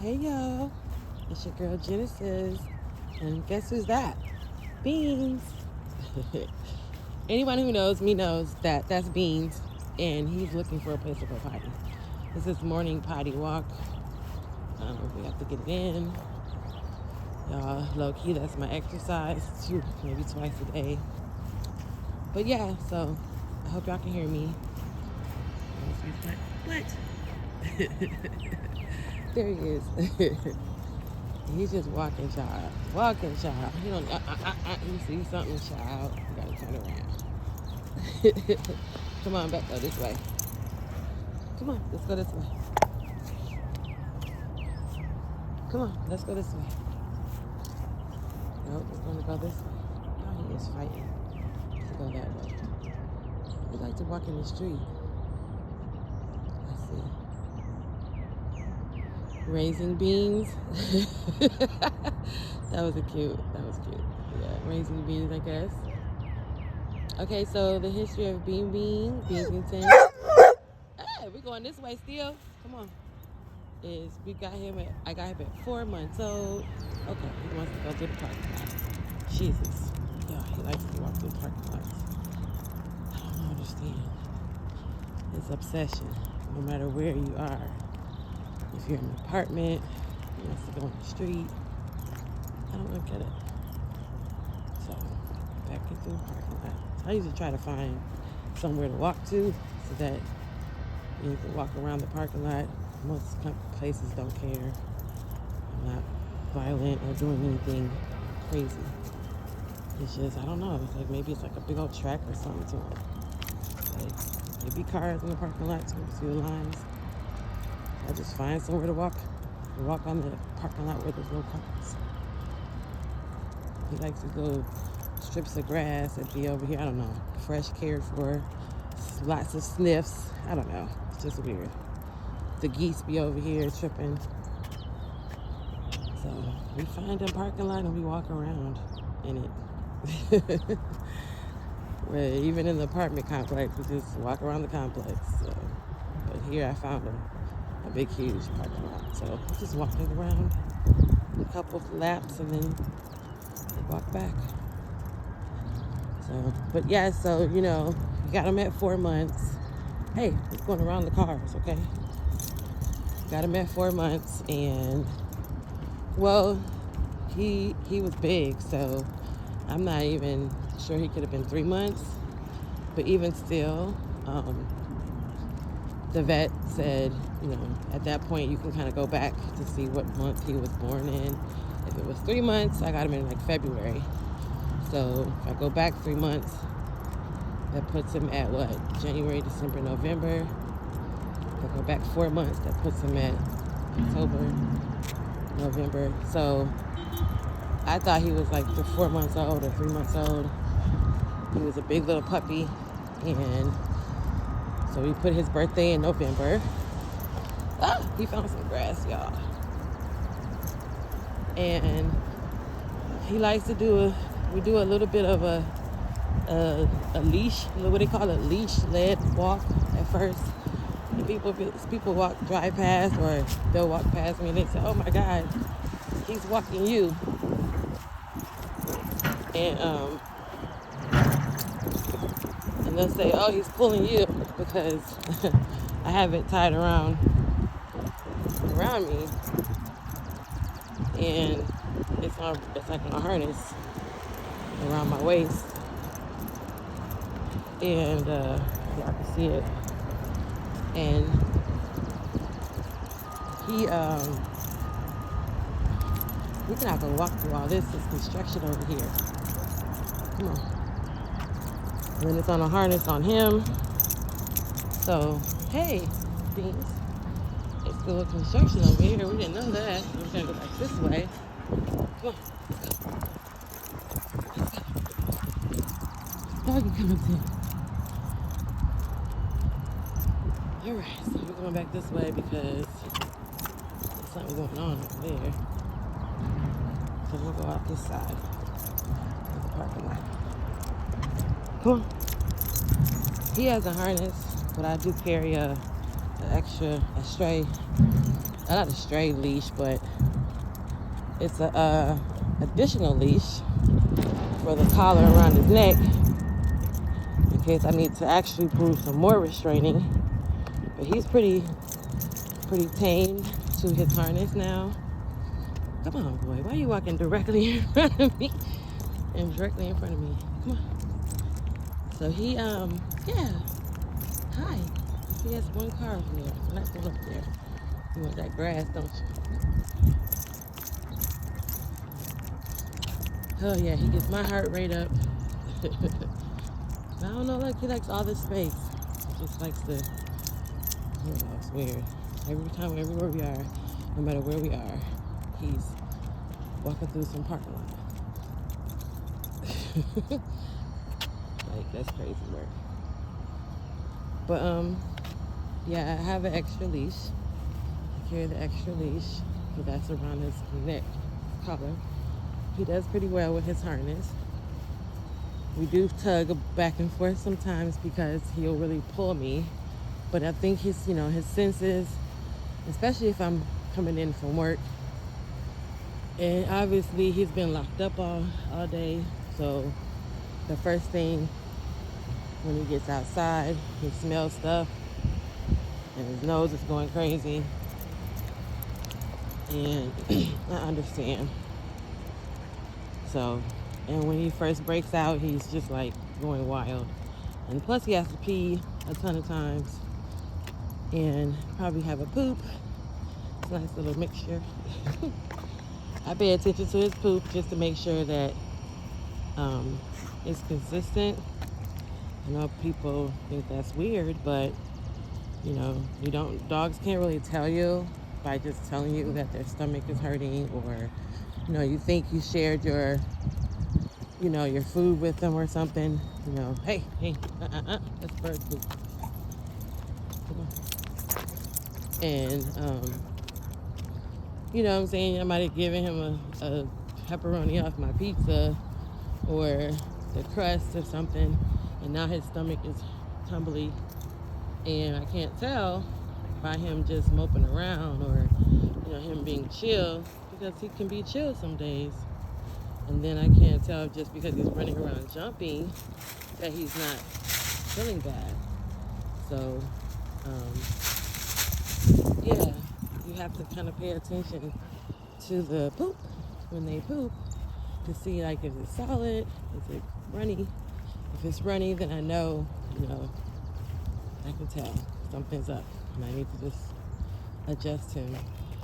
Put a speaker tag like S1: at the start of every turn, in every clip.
S1: Hey y'all, it's your girl Genesis, and guess who's that? Beans. Anyone who knows me knows that that's Beans, and he's looking for a place to go potty. This is morning potty walk. We have to get it in. Y'all, low key, that's my exercise, maybe twice a day. But yeah, so I hope y'all can hear me. What? There he is. He's just walking, child. Walking, child. He don't. You see something, child. You gotta turn around. Come on, back. Go this way. Come on, let's go this way. Come on, let's go this way. Nope, we're gonna go this way. Oh, he is fighting to go that way. We like to walk in the street. Let's see. Raising beans. That was cute. Yeah, raising beans, I guess. Okay, so the history of Beansington. Hey, we're going this way still. Come on. I got him at 4 months old. Okay, he wants to go to the parking lot. Jesus. Yeah, he likes to walk through the parking lots. I don't understand his obsession, no matter where you are. If you're in an apartment, he wants to go on the street. I don't get it. So, back into the parking lot. I usually try to find somewhere to walk to so that you can walk around the parking lot. Most places don't care. I'm not violent or doing anything crazy. It's just, I don't know. It's like maybe it's like a big old track or something to it. Like, there be cars in the parking lot, so see the lines. I just find somewhere to walk on the parking lot where there's no cars. He likes to go strips of grass and be over here. I don't know. Fresh, cared for, lots of sniffs. I don't know. It's just weird. The geese be over here tripping. So we find a parking lot and we walk around in it. Well, even in the apartment complex, we just walk around the complex. So, but here I found a big, huge parking lot. So just walking around a couple of laps and then walk back. So, but yeah, so, you got him at 4 months. Hey, it's going around the cars, okay? Got him at 4 months, and, well, he was big, so I'm not even sure he could have been 3 months. But even still, the vet said, at that point you can kind of go back to see what month he was born in. If it was 3 months, I got him in like February. So if I go back 3 months, that puts him at what? January, December, November. If I go back 4 months, that puts him at October, November. So I thought he was like 4 months old or 3 months old. He was a big little puppy, and so we put his birthday in November. He found some grass, y'all. And he likes to we do a little bit of a leash, what they call a leash-led walk at first. And people drive past, or they'll walk past me and they say, "Oh my God, he's walking you." And they'll say, "Oh, he's pulling you," because I have it tied around me, and it's like a harness around my waist, and y'all can see it. And we're not gonna walk through all this. It's construction over here. Come on. And then it's on a harness on him. So, hey, Beans, it's still construction over here. We didn't know that. We're gonna go back this way. Come on. Doggy comes in. Alright, so we're going back this way because there's something going on over there. So we'll go out this side of the parking lot. Come on. He has a harness, but I do carry a stray not a stray leash, but it's a additional leash for the collar around his neck in case I need to actually prove some more restraining. But he's pretty tamed to his harness now. Come on, boy. Why are you walking directly in front of me? And directly in front of me. Come on. So he, yeah. Hi. He has one car over there. So let's go up there. You want that grass, don't you? Oh, yeah. He gets my heart rate up. I don't know. Look, he likes all this space. He just likes to, I don't know, it's weird. Everywhere we are, no matter where we are, he's walking through some parking lot. Like, that's crazy work. But, yeah, I have an extra leash. I carry the extra leash, so that's around his neck, collar. He does pretty well with his harness. We do tug back and forth sometimes because he'll really pull me. But I think his senses, especially if I'm coming in from work, and obviously he's been locked up all day, so the first thing when he gets outside, he smells stuff and his nose is going crazy, and I understand. So, and when he first breaks out, he's just like going wild, and plus he has to pee a ton of times and probably have a poop. It's a nice little mixture. I pay attention to his poop just to make sure that it's consistent. I know people think that's weird, but dogs can't really tell you by just telling you that their stomach is hurting, or you think you shared your food with them or something. Hey, that's bird poop. Come on. And what I'm saying, I might have given him a pepperoni off my pizza or the crust or something, and now his stomach is tumbly, and I can't tell by him just moping around or him being chill, because he can be chill some days, and then I can't tell just because he's running around jumping that he's not feeling bad. So yeah, you have to kind of pay attention to the poop when they poop to see, like, is it solid, is it runny? If it's runny, then I know, I can tell something's up, and I need to just adjust him.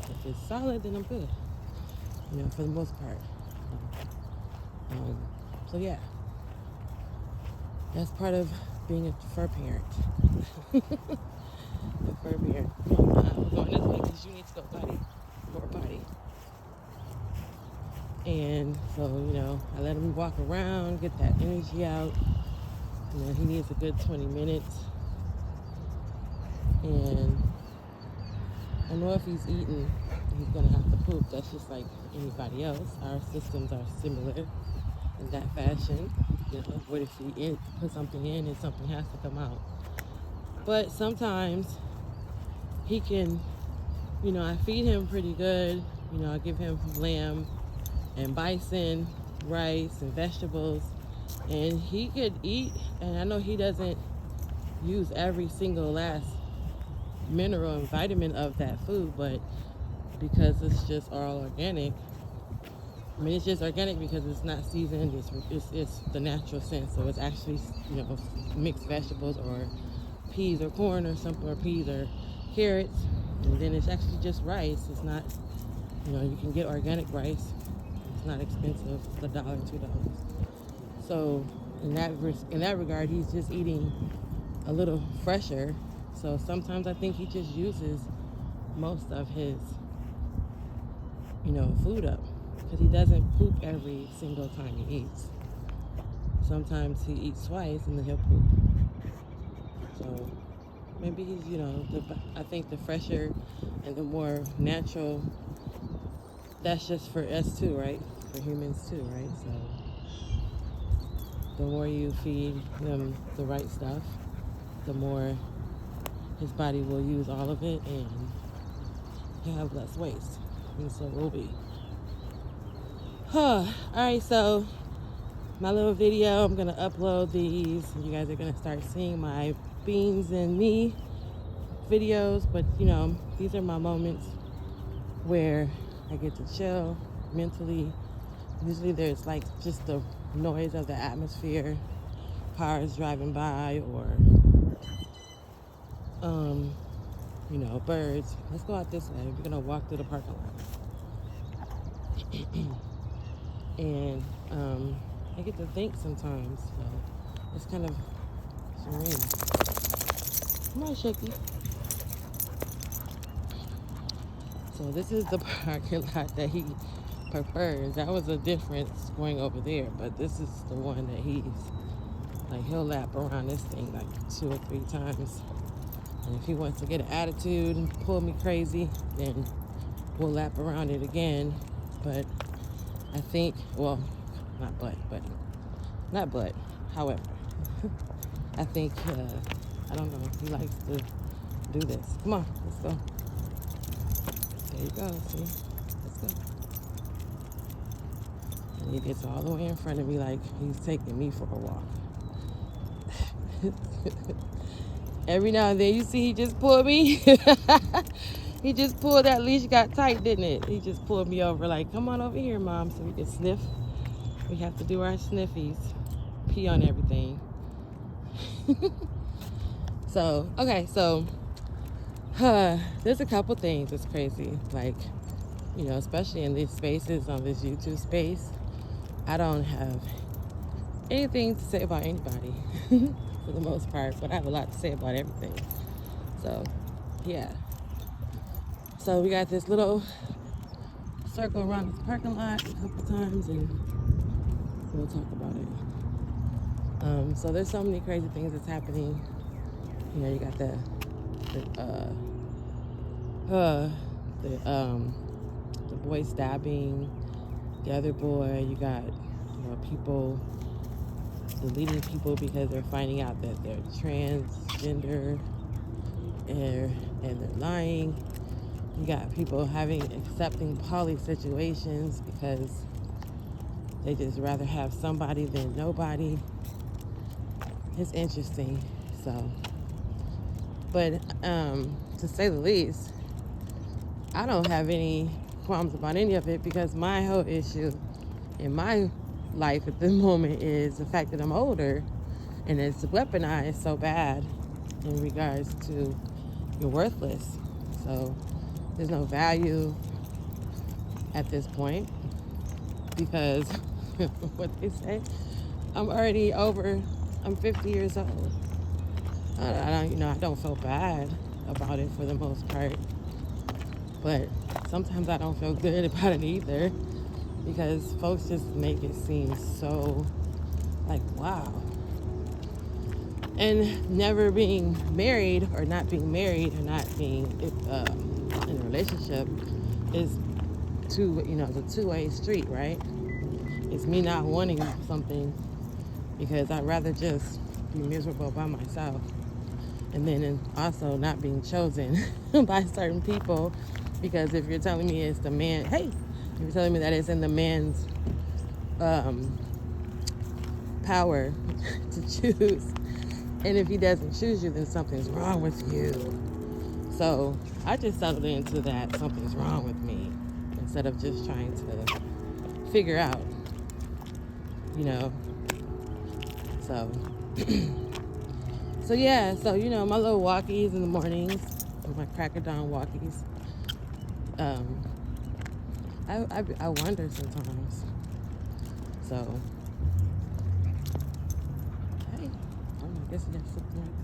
S1: If it's solid, then I'm good, for the most part. So yeah, that's part of being a fur parent. The fur parent. Come on, we're going this way because you need to go potty. More potty. And so, I let him walk around, get that energy out. He needs a good 20 minutes. And I know if he's eating, he's going to have to poop. That's just like anybody else. Our systems are similar in that fashion. What if he put something in and something has to come out? But sometimes he can, I feed him pretty good. I give him lamb and bison, rice and vegetables, and he could eat, and I know he doesn't use every single last mineral and vitamin of that food, but because it's just all organic, it's just organic because it's not seasoned, it's the natural sense, so it's actually, mixed vegetables or peas or corn or something, or peas or carrots, and then it's actually just rice. It's not, you can get organic rice. It's not expensive. It's $1, $2. So in that regard, he's just eating a little fresher. So sometimes I think he just uses most of his, food up, because he doesn't poop every single time he eats. Sometimes he eats twice and then he'll poop. So maybe he's, I think the fresher and the more natural, that's just for us too, right? For humans too, right? So the more you feed him the right stuff, the more his body will use all of it, and can have less waste. And so will be. Alright, so my little video, I'm gonna upload these. You guys are gonna start seeing my beans and me videos, but you know, these are my moments where I get to chill mentally. Usually there's like just the noise of the atmosphere, cars driving by, or you know, birds. Let's go out this way. We're gonna walk through the parking lot. And I get to think sometimes, so it's kind of serene. Come on, Shaky. So this is the parking lot that he prefers. That was a difference going over there, but this is the one that he's like, he'll lap around this thing like 2 or 3 times. And if he wants to get an attitude and pull me crazy, then we'll lap around it again. But I think, well, however, I think, I don't know, he likes to do this. Come on, let's go. There you go, see? Let's go. And he gets all the way in front of me like he's taking me for a walk. Every now and then, you see he just pulled me. He just pulled, that leash got tight, didn't it? He just pulled me over like, come on over here, Mom, so we can sniff. We have to do our sniffies. Pee on everything. So, okay, so there's a couple things that's crazy. Like, you know, especially in these spaces, on this YouTube space, I don't have anything to say about anybody for the most part, but I have a lot to say about everything. So, yeah. So we got this little circle around this parking lot a couple times, and we'll talk about it. So there's so many crazy things that's happening. You know, you got the boy stabbing the other boy. You got, you know, people deleting people because they're finding out that they're transgender and they're lying. You got people accepting poly situations because they just rather have somebody than nobody. It's interesting. So, but to say the least, I don't have any qualms about any of it, because my whole issue in my life at the moment is the fact that I'm older, and it's weaponized so bad in regards to you're worthless. So there's no value at this point, because what they say, I'm 50 years old. I don't feel bad about it for the most part, but sometimes I don't feel good about it either, because folks just make it seem so like, wow. And never being married or not being married or not being in a relationship is the two-way street, right? It's me not wanting something because I'd rather just be miserable by myself, and then also not being chosen by certain people, because if you're telling me it's the man, if you're telling me that it's in the man's power to choose, and if he doesn't choose you, then something's wrong with you. So I just settled into that something's wrong with me, instead of just trying to figure out, so yeah, so my little walkies in the mornings, my crack of dawn walkies, I wonder sometimes. So hey, I guess you got something right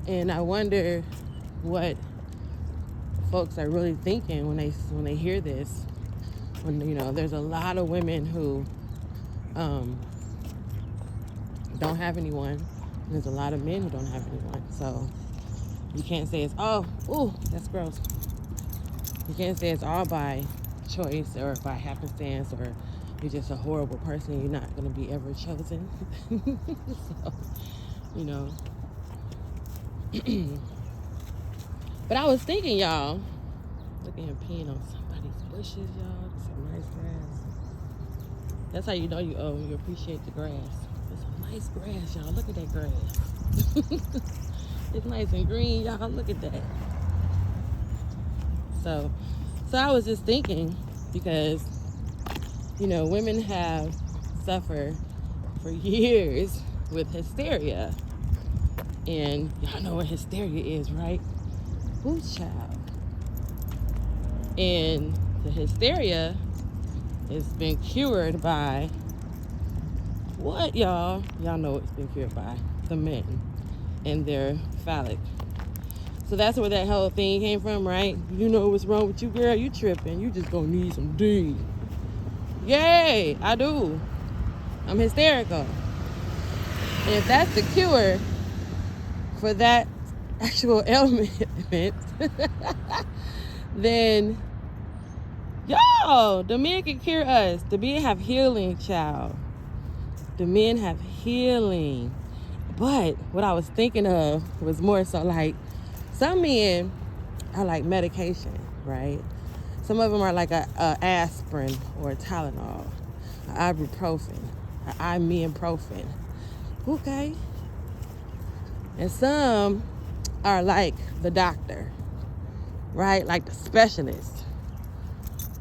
S1: there. And I wonder what folks are really thinking when they hear this. When there's a lot of women who don't have anyone, and there's a lot of men who don't have anyone. So you can't say it's that's gross. You can't say it's all by choice or by happenstance, or you're just a horrible person and you're not going to be ever chosen. So, but I was thinking, y'all, Look at him peeing on somebody's bushes, y'all. That's some nice grass. That's how you know you appreciate the grass. It's some nice grass, y'all. Look at that grass. It's nice and green, y'all. Look at that. So I was just thinking, because, you know, women have suffered for years with hysteria. And y'all know what hysteria is, right? Ooh, child. And the hysteria has been cured by what, y'all? Y'all know it's been cured by the men and their phallic. So that's where that whole thing came from, right? You know what's wrong with you, girl? You tripping. You just gonna need some D. Yay, I do. I'm hysterical. And if that's the cure for that actual ailment, then y'all, the men can cure us. The men have healing, child. The men have healing. But what I was thinking of was more so like, some men are like medication, right? Some of them are like a aspirin or a Tylenol, an ibuprofen, an ibuprofen. Okay. And some are like the doctor, right? Like the specialist.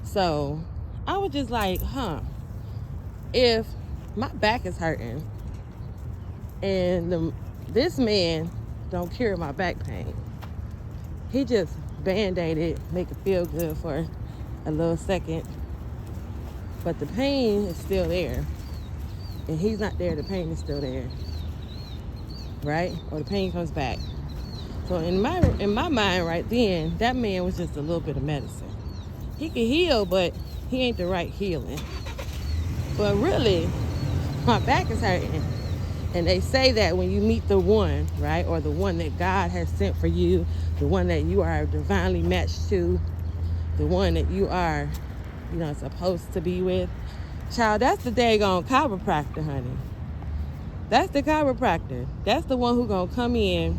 S1: So I was just like, if my back is hurting and this man don't cure my back pain, he just band-aid it, make it feel good for a little second, but the pain is still there. And he's not there, the pain is still there, right? Or the pain comes back. So in my mind right then, that man was just a little bit of medicine. He can heal, but he ain't the right healing. But really, my back is hurting. And they say that when you meet the one, right? Or the one that God has sent for you, the one that you are divinely matched to, the one that you are, you know, supposed to be with. Child, that's the daggone chiropractor, honey. That's the chiropractor. That's the one who gonna come in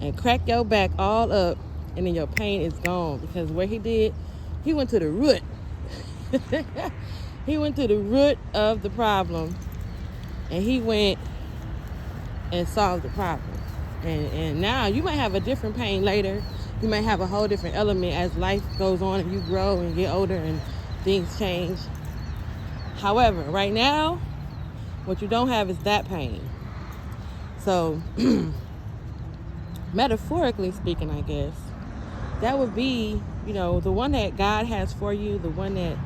S1: and crack your back all up, and then your pain is gone. Because what he did, he went to the root. He went to the root of the problem, and he went and solved the problem. And now you might have a different pain later. You might have a whole different element as life goes on and you grow and get older and things change. However, right now, what you don't have is that pain. So, metaphorically speaking, I guess, that would be, you know, the one that God has for you, the one that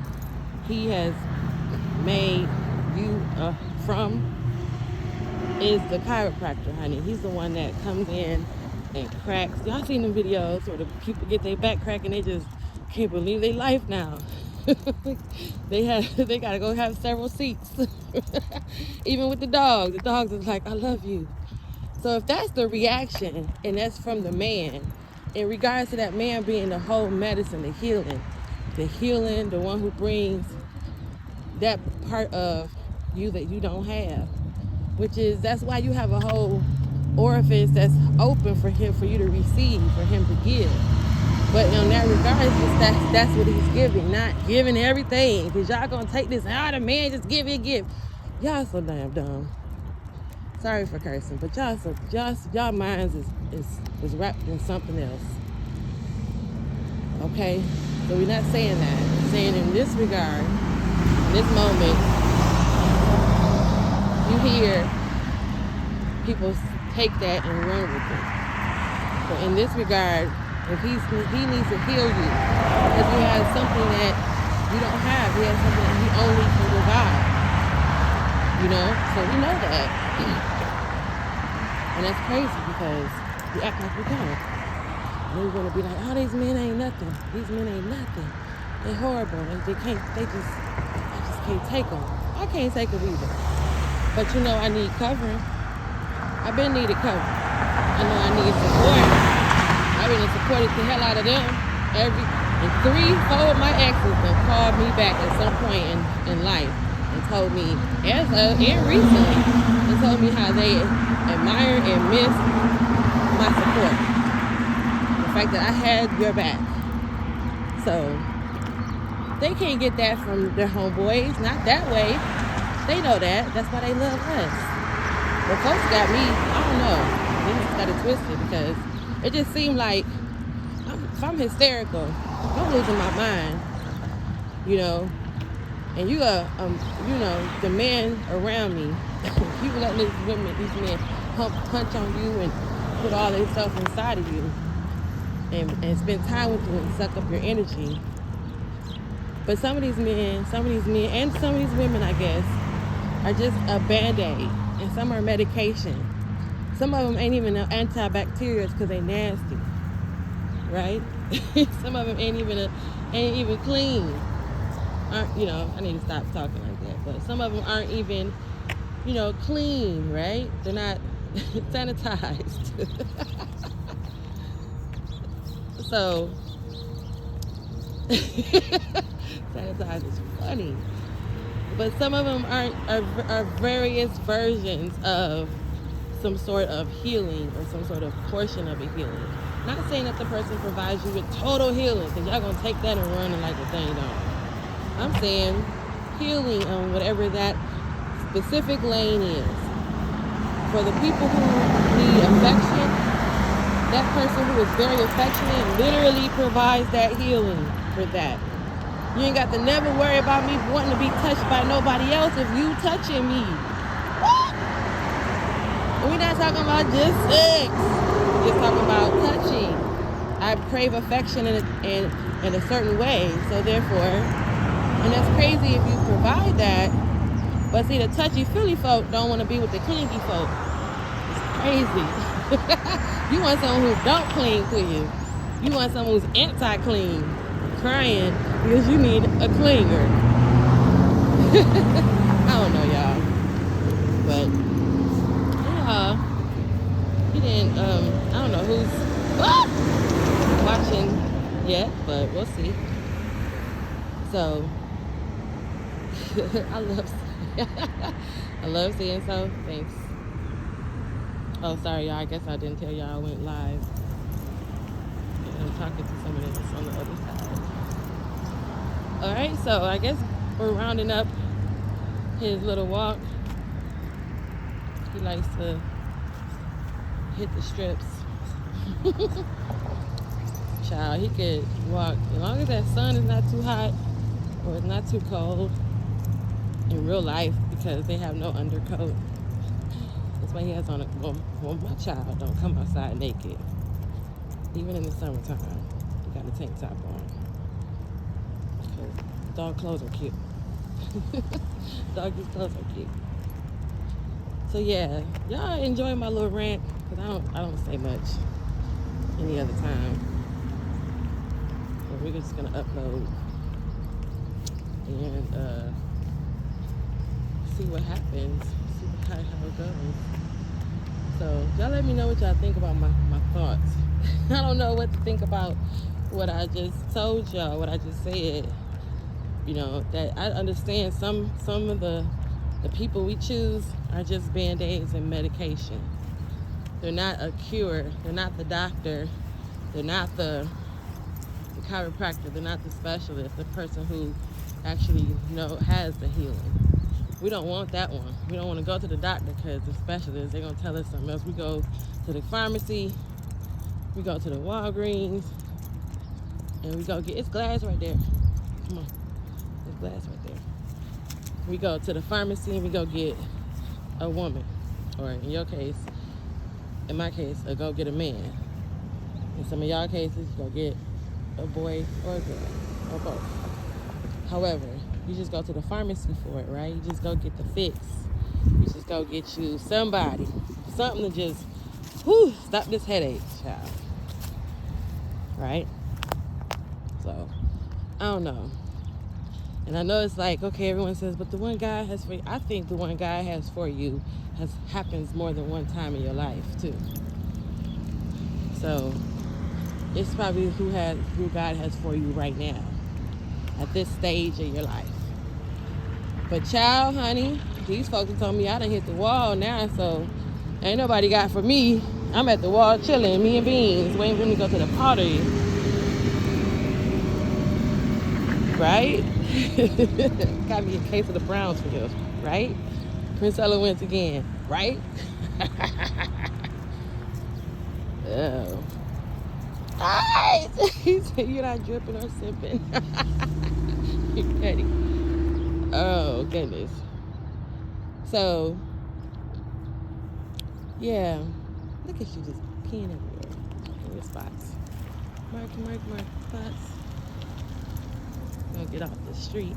S1: he has made you from, is the chiropractor, honey. He's the one that comes in and cracks. Y'all seen the videos where the people get their back cracked and they just can't believe their life now. They gotta go have several seats. Even with the dogs is like, I love you. So if that's the reaction, and that's from the man, in regards to that man being the whole medicine, the healing, the one who brings that part of you that you don't have, which is, that's why you have a whole orifice that's open for him, for you to receive, for him to give. But in that regard, that's what he's giving, not giving everything. Because y'all gonna take this, the man just give. Y'all so damn dumb. Sorry for cursing, but y'all minds is wrapped in something else. Okay? So we're not saying that. We're saying in this regard, in this moment, you hear people take that and run with it. So in this regard, if he needs to heal you, because he has something that you don't have. He has something that he only can provide. You know? So we know that. And that's crazy because we act like we don't. And we're going to be like, oh, these men ain't nothing. These men ain't nothing. They're horrible. I just can't take them. I can't take them either. But you know, I need covering. I've been needed covering. I know I need support. I've been supported the hell out of them. And 3-4 of my exes have called me back at some point in life and told me, and recently, and told me how they admire and miss my support. The fact that I had your back. So they can't get that from their homeboys, not that way. They know that. That's why they love us. But folks got me, I don't know. They just got it twisted because it just seemed like if I'm hysterical, I'm losing my mind, you know. And you are, you know, the men around me, you let these men punch on you and put all this stuff inside of you and spend time with you and suck up your energy. But some of these men, and some of these women, I guess, are just a Band-Aid, and some are medication. Some of them ain't even antibacterials because they nasty, right? Some of them ain't even clean. You know, I need to stop talking like that. But some of them aren't even, you know, clean, right? They're not sanitized. So, sanitized is funny. But some of them are various versions of some sort of healing or some sort of portion of a healing. Not saying that the person provides you with total healing, because y'all gonna take that and run like a thing don't. I'm saying healing on whatever that specific lane is. For the people who need affection, that person who is very affectionate literally provides that healing for that. You ain't got to never worry about me wanting to be touched by nobody else if you touching me. What? We're not talking about just sex. We're talking about touching. I crave affection in a certain way, so therefore, and that's crazy if you provide that. But see, the touchy-feely folk don't want to be with the clingy folk. It's crazy. You want someone who don't cling to you. You want someone who's anti-cling, crying because you need a clinger. I don't know, y'all. But, yeah, he didn't, I don't know who's watching yet, but we'll see. So, I love seeing so. Thanks. Oh, sorry, y'all. I guess I didn't tell y'all I went live. And I'm talking to somebody else on the other side. All right, so I guess we're rounding up his little walk. He likes to hit the strips. Child, he could walk as long as that sun is not too hot or it's not too cold in real life, because they have no undercoat. That's why he has on well, my child don't come outside naked. Even in the summertime, he got a tank top on. Because dog clothes are cute. Doggy's clothes are cute. So yeah, y'all enjoy my little rant, because I don't say much any other time. So we're just gonna upload and see what happens, see how it goes. So y'all let me know what y'all think about my thoughts. I don't know what to think about what I just told y'all, what I just said. You know, that I understand some of the people we choose are just Band-Aids and medication. They're not a cure. They're not the doctor. They're not the chiropractor. They're not the specialist, the person who actually has the healing. We don't want that one. We don't want to go to the doctor because the specialist, they're going to tell us something else. We go to the pharmacy, we go to the Walgreens, and we go get, it's glass right there. Come on, there's glass right there. We go to the pharmacy and we go get a woman, or in your case, in my case, go get a man. In some of y'all cases, go get a boy or a girl, or both. However, you just go to the pharmacy for it, right? You just go get the fix. You just go get you something to just, stop this headache, child. Right? So, I don't know. And I know it's like, okay, everyone says, but the one God has for you. I think the one God has for you happens more than one time in your life, too. So, it's probably who God has for you right now, at this stage of your life. But child, honey, these folks told me I done hit the wall now, so ain't nobody got for me. I'm at the wall chilling, me and Beans, waiting for me to go to the party. right? Got me a case of the Brownsville, right? Princella went again, right? Oh. Hi! He said you're not dripping or sipping. You petty. Oh, goodness. So, yeah. Look at you just peeing everywhere in your spots. Mark spots. Gonna get off the street.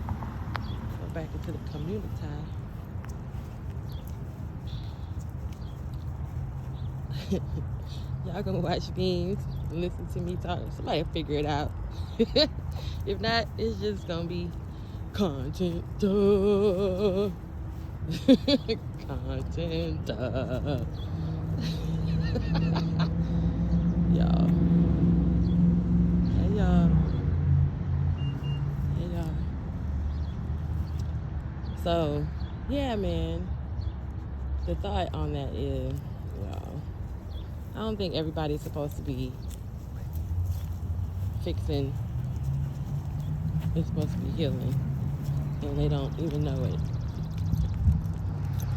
S1: Go back into the community. Y'all gonna watch Beans and listen to me talk. Somebody figure it out. If not, it's just gonna be content. Content. Y'all. Hey y'all. Hey y'all. So, yeah, man. The thought on that is, well, I don't think everybody's supposed to be fixing. It's supposed to be healing, and they don't even know it.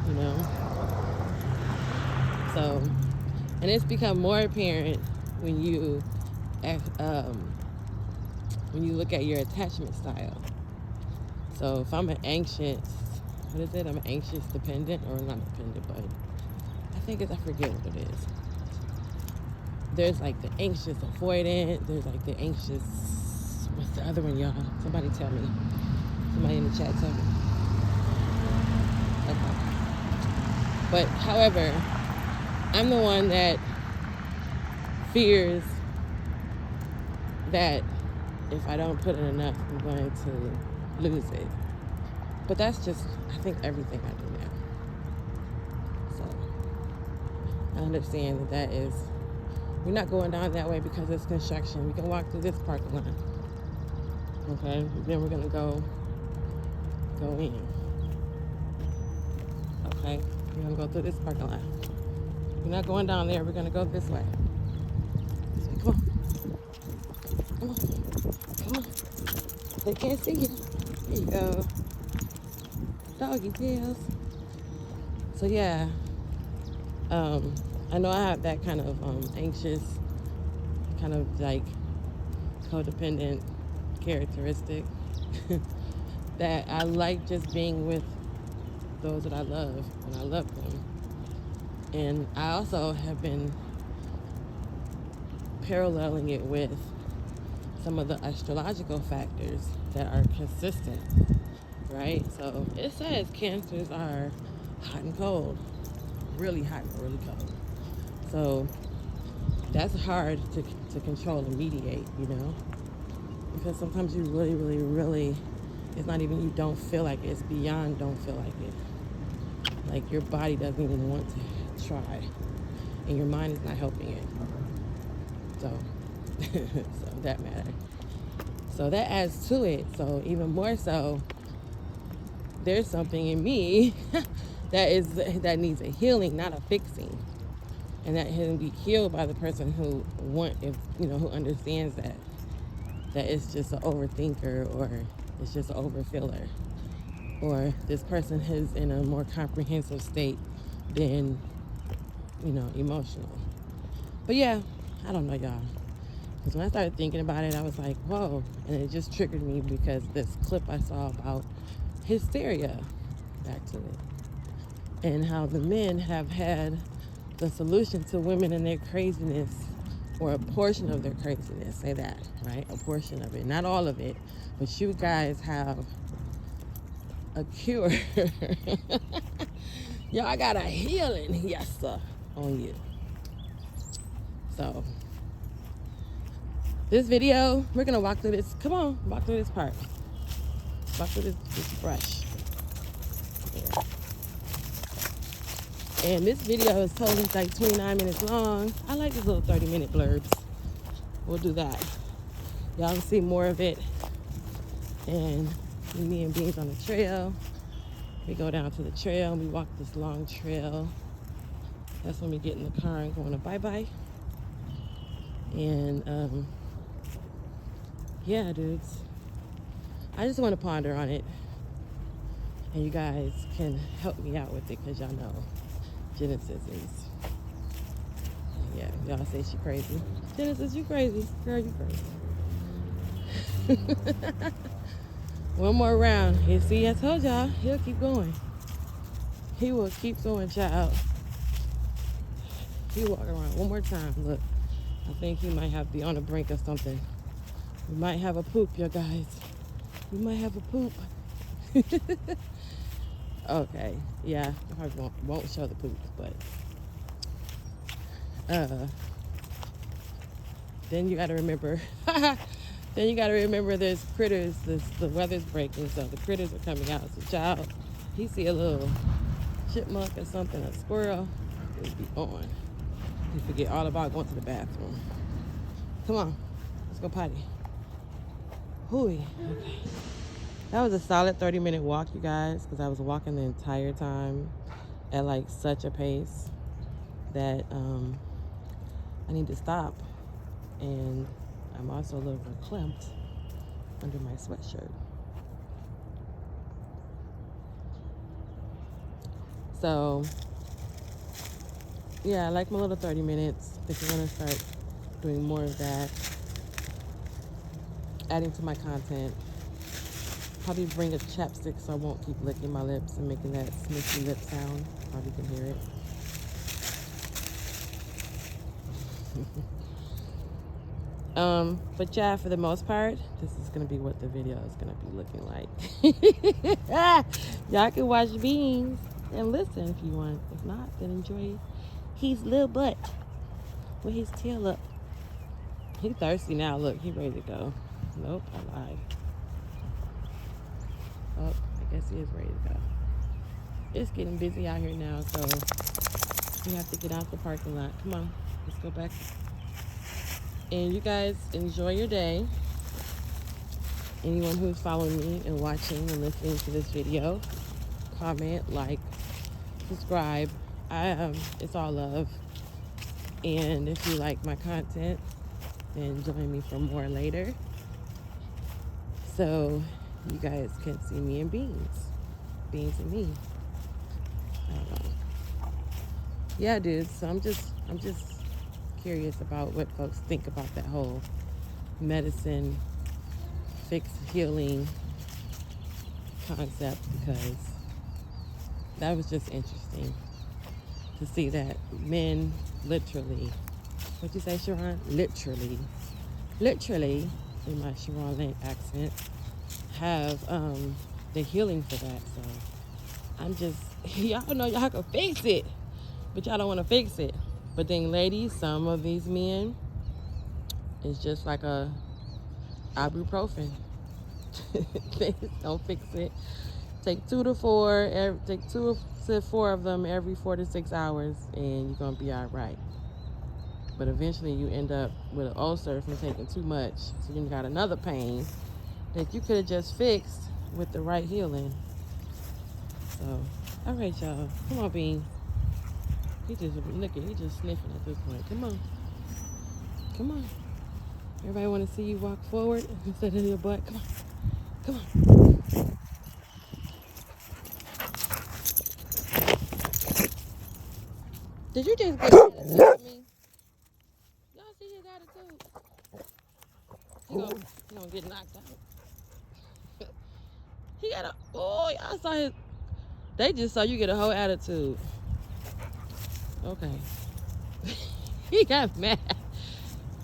S1: You know. So, and it's become more apparent when you look at your attachment style. So if I'm an anxious, what is it? I'm an anxious dependent, or not dependent, but I forget what it is. There's like the anxious avoidant. There's like the anxious, what's the other one, y'all? Somebody tell me. Somebody in the chat tell me. Okay. But however, I'm the one that fears that if I don't put in enough, I'm going to lose it. But that's just, I think, everything I do now. So I understand that is, we're not going down that way because it's construction. We can walk through this parking lot. Okay? Then we're gonna go in. Okay? We're gonna go through this parking lot. We're not going down there, we're gonna go this way. Come on. Come on. Come on. They can't see you. There you go. Doggy tails. So yeah. I know I have that kind of anxious, kind of like codependent characteristic that I like just being with those that I love, and I love them. And I also have been paralleling it with some of the astrological factors that are consistent, right? So it says Cancers are hot and cold, really hot and really cold. So that's hard to control and mediate, you know? Because sometimes you really, it's not even you don't feel like it, it's beyond don't feel like it. Like your body doesn't even want to try, and your mind is not helping it. So, so that matter. So that adds to it. So even more so, there's something in me that needs a healing, not a fixing, and that can be healed by the person who who understands that it's just an overthinker, or it's just an overfiller, or this person is in a more comprehensive state than emotional. But yeah, I don't know, y'all. Because when I started thinking about it, I was like, whoa. And it just triggered me because this clip I saw about hysteria, back to it, and how the men have had the solution to women and their craziness, or a portion of their craziness, say that, right? A portion of it, not all of it, but you guys have a cure. Y'all got a healing, yes sir, on you. So this video, we're gonna walk through this. Come on, walk through this part. Walk through this brush. Yeah. And this video is totally like 29 minutes long. I like these little 30-minute blurbs. We'll do that. Y'all can see more of it. And me and Beans on the trail. We go down to the trail and we walk this long trail. That's when we get in the car and go on a bye-bye. And Yeah, dudes. I just want to ponder on it. And you guys can help me out with it because y'all know Genesis is, yeah, y'all say she crazy. Genesis, you crazy. Girl, you crazy. One more round. You see, I told y'all, he'll keep going. He will keep going, child. He walk around one more time. Look, I think he might have to be on the brink of something. We might have a poop, you guys. We might have a poop. Okay, yeah, I probably won't show the poop, but then you gotta remember. Then you gotta remember there's critters. The weather's breaking, so the critters are coming out. So, child, he see a little chipmunk or something, a squirrel, it'll be on. You forget all about going to the bathroom. Come on, let's go potty. Hooey. Okay. That was a solid 30-minute walk, you guys, because I was walking the entire time at like such a pace that I need to stop. And I'm also a little verklempt under my sweatshirt. So, yeah, I like my little 30 minutes. I think I'm going to start doing more of that, adding to my content. Probably bring a chapstick so I won't keep licking my lips and making that sniffy lip sound. Probably can hear it. But yeah, for the most part, this is gonna be what the video is gonna be looking like. Y'all can watch Beans and listen if you want. If not, then enjoy his little butt with his tail up. He's thirsty now. Look, he ready to go. Nope, I lied. Oh, I guess he is ready to go. It's getting busy out here now, so we have to get out the parking lot. Come on, let's go back. And you guys enjoy your day. Anyone who's following me and watching and listening to this video, comment, like, subscribe. It's all love. And if you like my content, then join me for more later. So you guys can see me and Beans. Beans and me. I don't know. Yeah, dude. So I'm just curious about what folks think about that whole medicine, fixed healing concept, because that was just interesting to see that men literally, what'd you say, Sharon? Literally, in my Sharon accent, have the healing for that. So I'm just, y'all know y'all can fix it, but y'all don't want to fix it. But then, ladies, some of these men, it's just like a ibuprofen. They just don't fix it. Take 2 to 4, take 2 to 4 of them every 4 to 6 hours, and you're gonna be all right. But eventually, you end up with an ulcer from taking too much, so you got another pain that you could have just fixed with the right healing. So, all right, y'all, come on, Bean. He just sniffing at this point. Come on. Come on. Everybody want to see you walk forward instead of your butt. Come on. Come on. Did you just get an attitude at me? Y'all see his attitude? He gonna get knocked out. He got y'all saw his, they just saw you get a whole attitude. Okay. He got mad.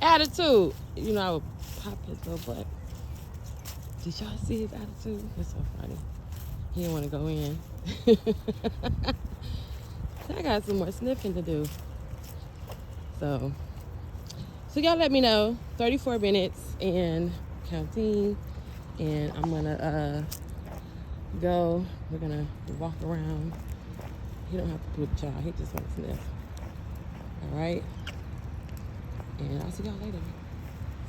S1: Attitude. You know, I would pop his little butt. Did y'all see his attitude? It's so funny. He didn't want to go in. I got some more sniffing to do. So y'all let me know. 34 minutes and counting. And I'm going to go. We're going to walk around. He don't have to poop, child. He just wants to sniff. All right? And I'll see y'all later.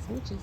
S1: Smooches.